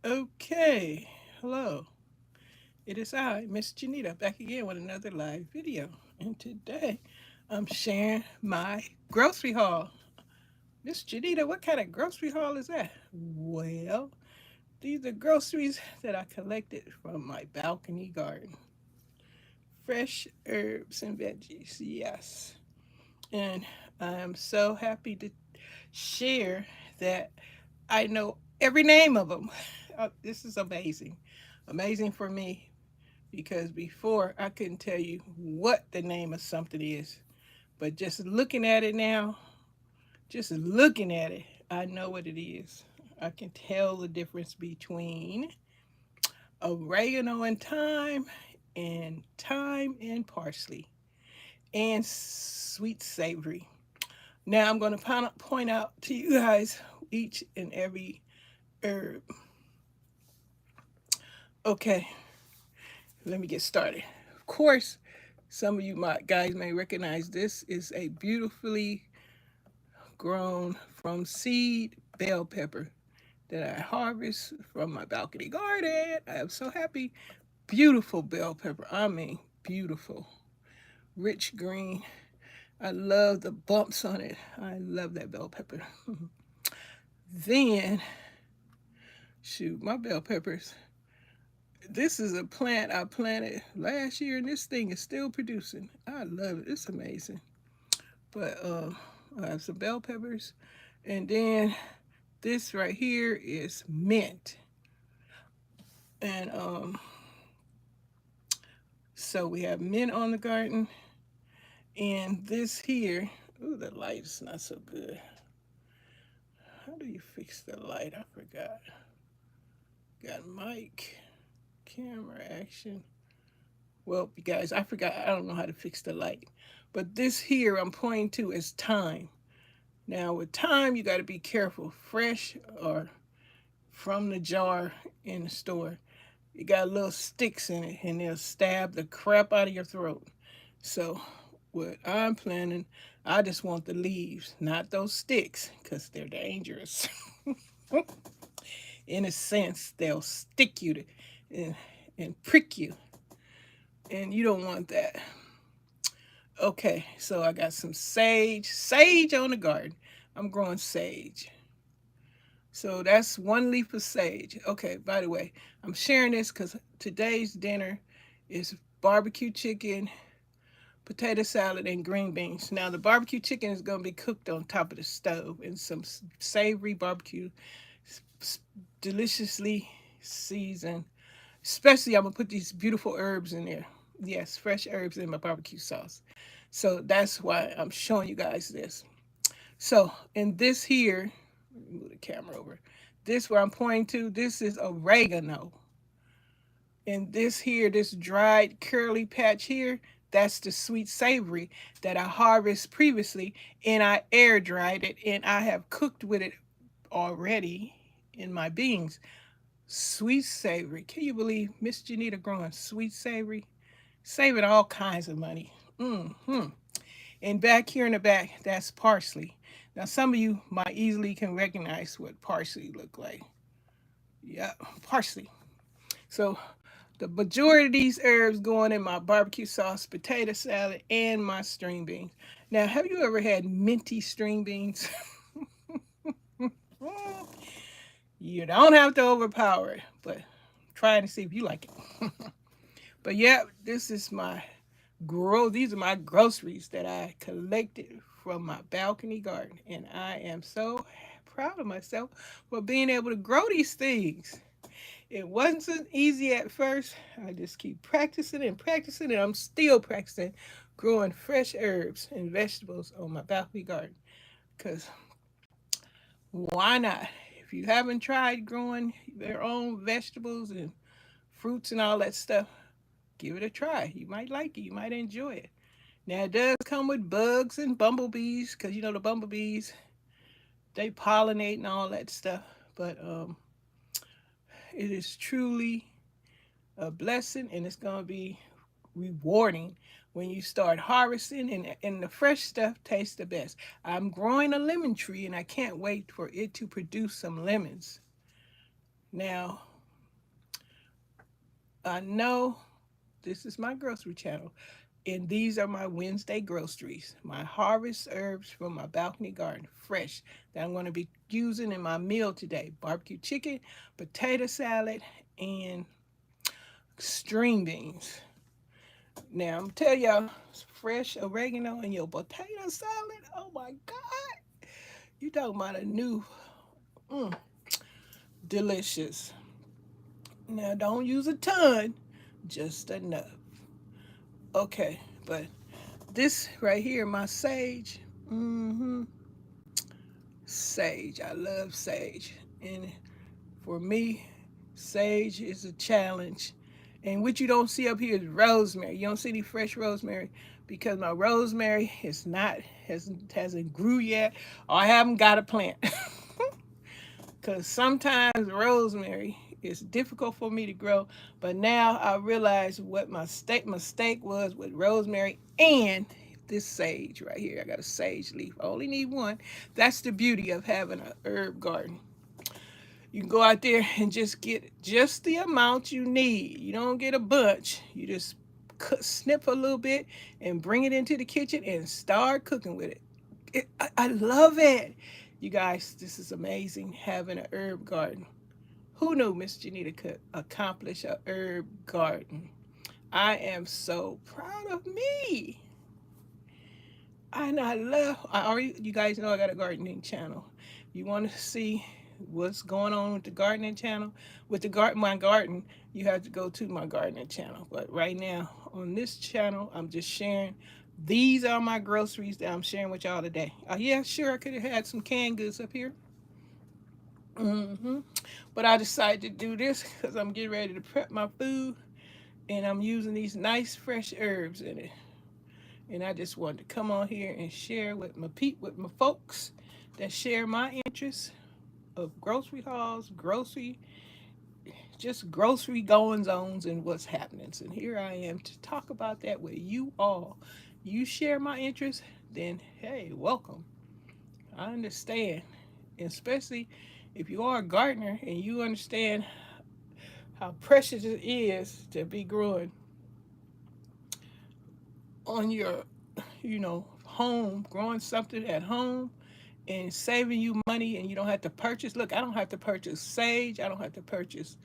Okay, hello. It is I, Miss Janita, back again with another live video. And today I'm sharing my grocery haul. Miss Janita, what kind of grocery haul is that? Well, these are groceries that I collected from my balcony garden. Fresh herbs and veggies, yes. And I am so happy to share that I know every name of them. This is amazing. Amazing for me because before I couldn't tell you what the name of something is. But just looking at it now, just looking at it, I know what it is. I can tell the difference between oregano and thyme and parsley and sweet savory. Now I'm going to point out to you guys each and every herb. Okay, let me get started. Of course, some of you guys may recognize this is a beautifully grown from seed bell pepper that I harvest from my balcony garden. I am so happy. Beautiful bell pepper. I mean, beautiful. Rich green. I love the bumps on it. I love that bell pepper. Then, shoot, my bell peppers. This is a plant I planted last year, and this thing is still producing. I love it. It's amazing. But I have some bell peppers, and then this right here is mint. And so we have mint on the garden, and this here. Ooh, the light's not so good. How do you fix the light? I forgot. Got mic, camera action. Well, you guys, I forgot. I don't know how to fix the light. But this here I'm pointing to is thyme. Now with thyme, you got to be careful. Fresh or from the jar in the store, it got little sticks in it, and they'll stab the crap out of your throat. So what I'm planning, I just want the leaves, not those sticks, because they're dangerous. In a sense, they'll stick you and prick you, and you don't want that. Okay, so I got some sage on the garden. I'm growing sage. So that's one leaf of sage. Okay, by the way, I'm sharing this because today's dinner is barbecue chicken, potato salad, and green beans. Now, the barbecue chicken is going to be cooked on top of the stove in some savory barbecue, deliciously seasoned. Especially, I'm going to put these beautiful herbs in there. Yes, fresh herbs in my barbecue sauce. So that's why I'm showing you guys this. So, in this here, move the camera over. This where I'm pointing to, this is oregano. And this here, this dried curly patch here, that's the sweet savory that I harvested previously, and I air dried it, and I have cooked with it already in my beans. Sweet savory. Can you believe Miss Janita growing sweet savory? Saving all kinds of money. Mm-hmm. And back here in the back, that's parsley. Now, some of you might easily can recognize what parsley look like. Yeah, parsley. So the majority of these herbs going in my barbecue sauce, potato salad, and my string beans. Now, have you ever had minty string beans? You don't have to overpower it, but try to see if you like it. But yeah, this is my these are my groceries that I collected from my balcony garden, and I am so proud of myself for being able to grow these things. It wasn't so easy at first. I just keep practicing and practicing, and I'm still practicing growing fresh herbs and vegetables on my balcony garden. Because why not? If you haven't tried growing your own vegetables and fruits and all that stuff, give it a try. You might like it. You might enjoy it. Now, it does come with bugs and bumblebees because you know the bumblebees, they pollinate and all that stuff. But it is truly a blessing, and it's going to be rewarding when you start harvesting, and the fresh stuff tastes the best. I'm growing a lemon tree, and I can't wait for it to produce some lemons. Now, I know this is my grocery channel, and these are my Wednesday groceries. My harvest herbs from my balcony garden, fresh, that I'm going to be using in my meal today. Barbecue chicken, potato salad, and string beans. Now, I'm tell y'all, fresh oregano in your potato salad. Oh my God. You talking about a new, mm, delicious. Now, don't use a ton, just enough. Okay, but this right here, my sage. Sage. I love sage. And for me, sage is a challenge. And what you don't see up here is rosemary. You don't see any fresh rosemary because my rosemary is not hasn't grew yet, or I haven't got a plant. Because sometimes rosemary is difficult for me to grow, but now I realize what my mistake was with rosemary and this sage right here. I got a sage leaf. I only need one. That's the beauty of having a herb garden. You can go out there and just get just the amount you need. You don't get a bunch. You just snip a little bit and bring it into the kitchen and start cooking with it. I love it. You guys, this is amazing having an herb garden. Who knew Miss Janita could accomplish a herb garden? I am so proud of me. And I love, I already, you guys know I got a gardening channel. You want to see what's going on with the gardening channel? With the my garden, you have to go to my gardening channel. But right now, on this channel, I'm just sharing. These are my groceries that I'm sharing with y'all today. Yeah, sure, I could have had some canned goods up here. hmm But I decided to do this because I'm getting ready to prep my food and I'm using these nice fresh herbs in it. And I just wanted to come on here and share with my folks that share my interests of grocery hauls, just grocery going zones and what's happening. And here I am to talk about that with you all. You share my interests, then hey, welcome. I understand, especially if you are a gardener and you understand how precious it is to be growing on your, home, growing something at home and saving you money and you don't have to purchase. Look, I don't have to purchase sage. I don't have to purchase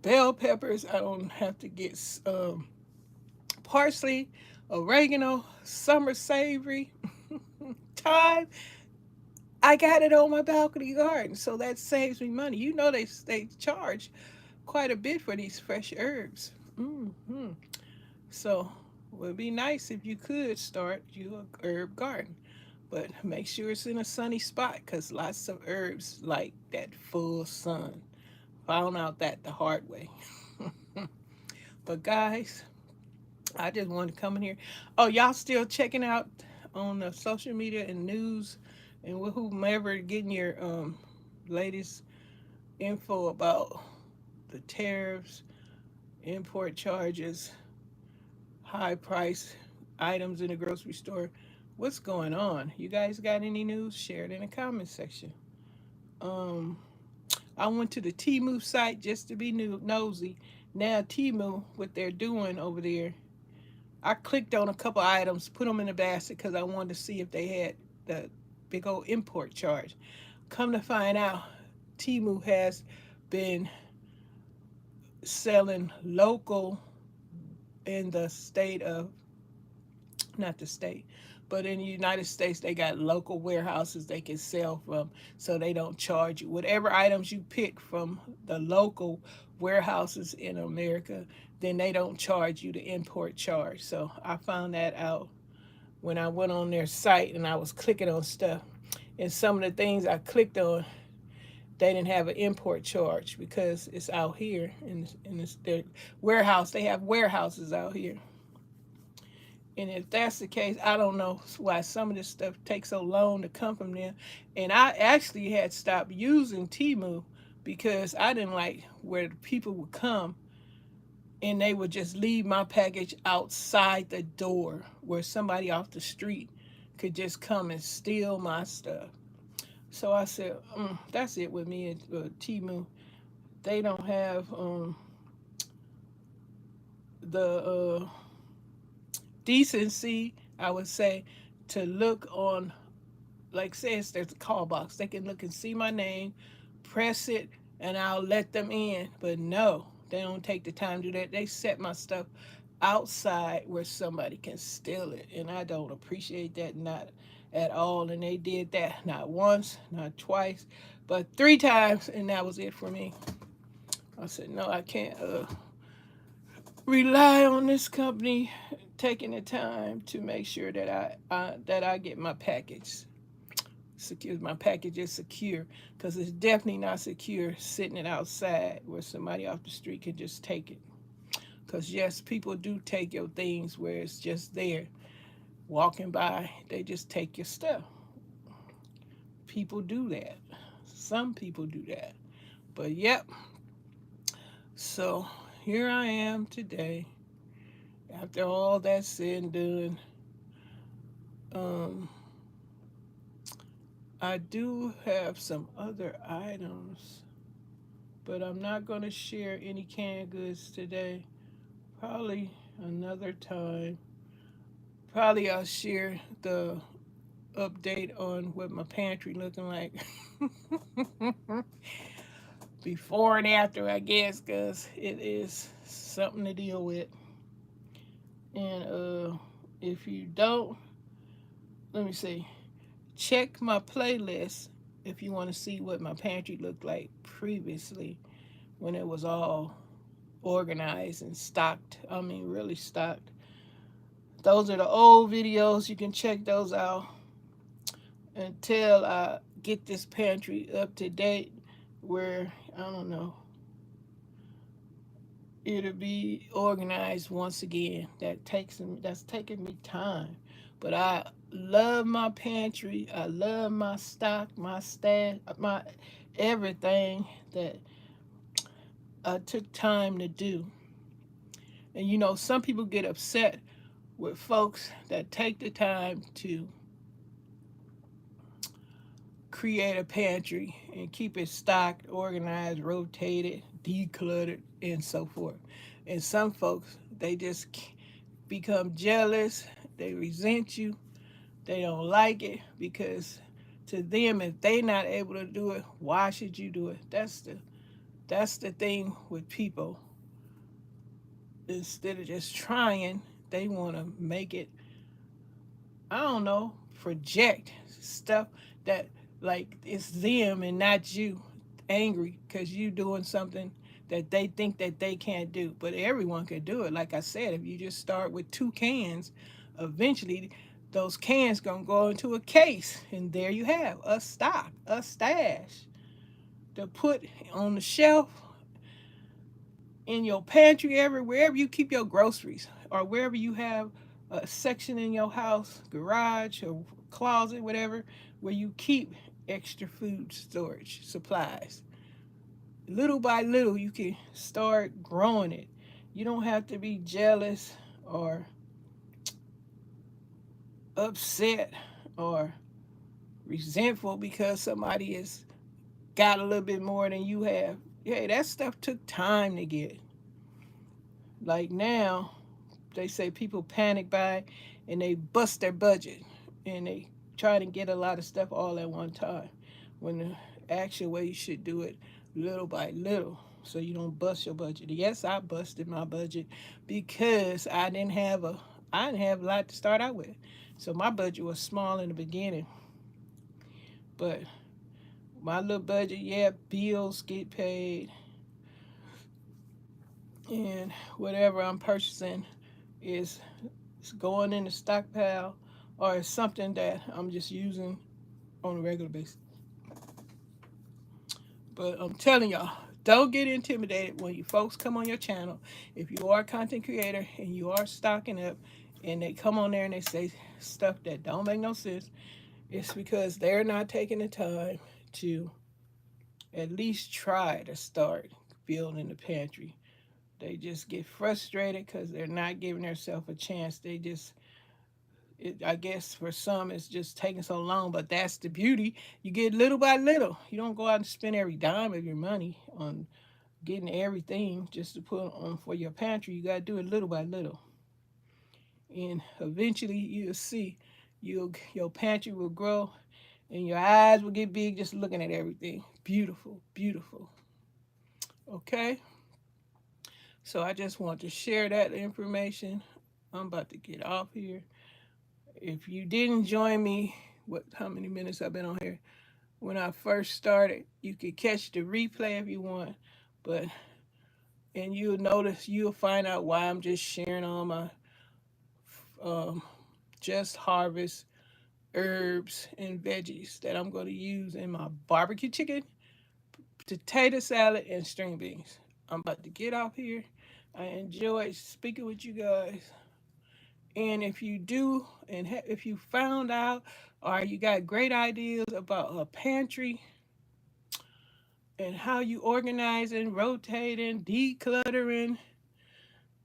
bell peppers. I don't have to get parsley, oregano, summer savory, thyme. I got it on my balcony garden, so that saves me money. You know they charge quite a bit for these fresh herbs. So it would be nice if you could start you a herb garden, but make sure it's in a sunny spot because lots of herbs like that full sun. Found out that the hard way. But guys, I just wanted to come in here. Oh, y'all still checking out on the social media and news and whomever getting your latest info about the tariffs, import charges, high price items in the grocery store. What's going on? You guys got any news? Share it in the comment section. Um, I went to the Temu site just to be nosy. Now Temu, what they're doing over there, I clicked on a couple items, put them in a basket because I wanted to see if they had the big old import charge. Come to find out, Temu has been selling local in the state of, not the state, but in the United States, they got local warehouses they can sell from, so they don't charge you. Whatever items you pick from the local warehouses in America, then they don't charge you the import charge. So I found that out when I went on their site and I was clicking on stuff. And some of the things I clicked on, they didn't have an import charge because it's out here in their warehouse. They have warehouses out here. And if that's the case, I don't know why some of this stuff takes so long to come from them. And I actually had stopped using Temu because I didn't like where the people would come and they would just leave my package outside the door where somebody off the street could just come and steal my stuff. So I said, that's it with me and Temu. They don't have the decency, I would say, to look on, like says there's a call box. They can look and see my name, press it, and I'll let them in. But no, they don't take the time to do that. They set my stuff outside where somebody can steal it. And I don't appreciate that, not at all. And they did that not once, not twice, but 3 times. And that was it for me. I said, no, I can't rely on this company taking the time to make sure that I get my package secure. My package is secure, because it's definitely not secure sitting it outside where somebody off the street can just take it. Because yes, people do take your things where it's just there, walking by. They just take your stuff. People do that. Some people do that. But yep. So here I am today. After all that's said and done, um, I do have some other items, but I'm not going to share any canned goods today. Probably another time. Probably I'll share the update on what my pantry looking like before and after, I guess, because it is something to deal with. And if you don't, let me see, check my playlist if you want to see what my pantry looked like previously when it was all organized and stocked. I mean, really stocked. Those are the old videos. You can check those out until I get this pantry up to date, where I don't know, it'll be organized once again. That's taking me time, but I love my pantry. I love my stock, my stash, my everything that I took time to do. And you know, some people get upset with folks that take the time to create a pantry and keep it stocked, organized, rotated, decluttered, and so forth. And some folks, they just become jealous, they resent you, they don't like it, because to them, if they not able to do it, why should you do it? That's the thing with people. Instead of just trying, they want to make it, I don't know, project stuff that like it's them and not you, angry because you doing something that they think that they can't do. But everyone can do it. Like I said, if you just start with 2 cans, eventually those cans gonna go into a case, and there you have a stock, a stash to put on the shelf in your pantry, wherever you keep your groceries, or wherever you have a section in your house, garage or closet, whatever, where you keep extra food storage supplies. Little by little, you can start growing it. You don't have to be jealous or upset or resentful because somebody has got a little bit more than you have. Hey, that stuff took time to get. Like now, they say people panic buy and they bust their budget and they try to get a lot of stuff all at one time, when the actual way you should do it little by little, so you don't bust your budget. Yes, I busted my budget because I didn't have a lot to start out with. So my budget was small in the beginning. But my little budget, yeah, bills get paid, and whatever I'm purchasing is going in the stockpile, or it's something that I'm just using on a regular basis. But I'm telling y'all, don't get intimidated when you folks come on your channel. If you are a content creator and you are stocking up, and they come on there and they say stuff that don't make no sense, it's because they're not taking the time to at least try to start building the pantry. They just get frustrated because they're not giving themselves a chance. I guess for some, it's just taking so long, but that's the beauty. You get little by little. You don't go out and spend every dime of your money on getting everything just to put on for your pantry. You gotta do it little by little, and eventually you'll see your pantry will grow, and your eyes will get big just looking at everything. Beautiful, beautiful. Okay, so I just want to share that information. I'm about to get off here. If you didn't join me, what how many minutes I've been on here? When I first started, you could catch the replay if you want, but and you'll notice you'll find out why I'm just sharing all my um, just harvest herbs and veggies that I'm going to use in my barbecue chicken, potato salad, and string beans. I'm about to get off here. I enjoyed speaking with you guys. And if you do, and if you found out, or you got great ideas about a pantry and how you organizing, rotating, decluttering,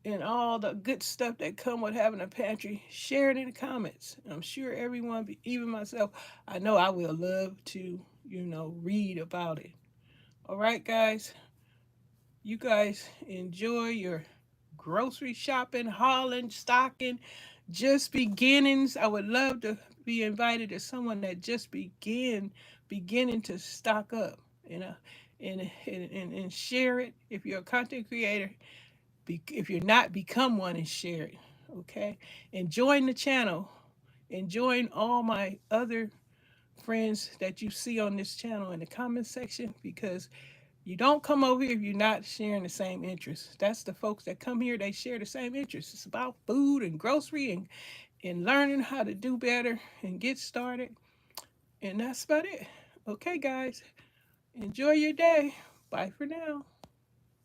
and all the good stuff that come with having a pantry, share it in the comments. I'm sure everyone, even myself, I know I will love to, read about it. All right, guys, you guys enjoy your grocery shopping, hauling, stocking, just beginnings. I would love to be invited to someone that just beginning to stock up, you know, and share it. If you're a content creator, if you're not, become one and share it. Okay, and join the channel, and join all my other friends that you see on this channel in the comment section, because you don't come over here if you're not sharing the same interests. That's the folks that come here, they share the same interests. It's about food and grocery and learning how to do better and get started. And that's about it. Okay, guys, enjoy your day. Bye for now.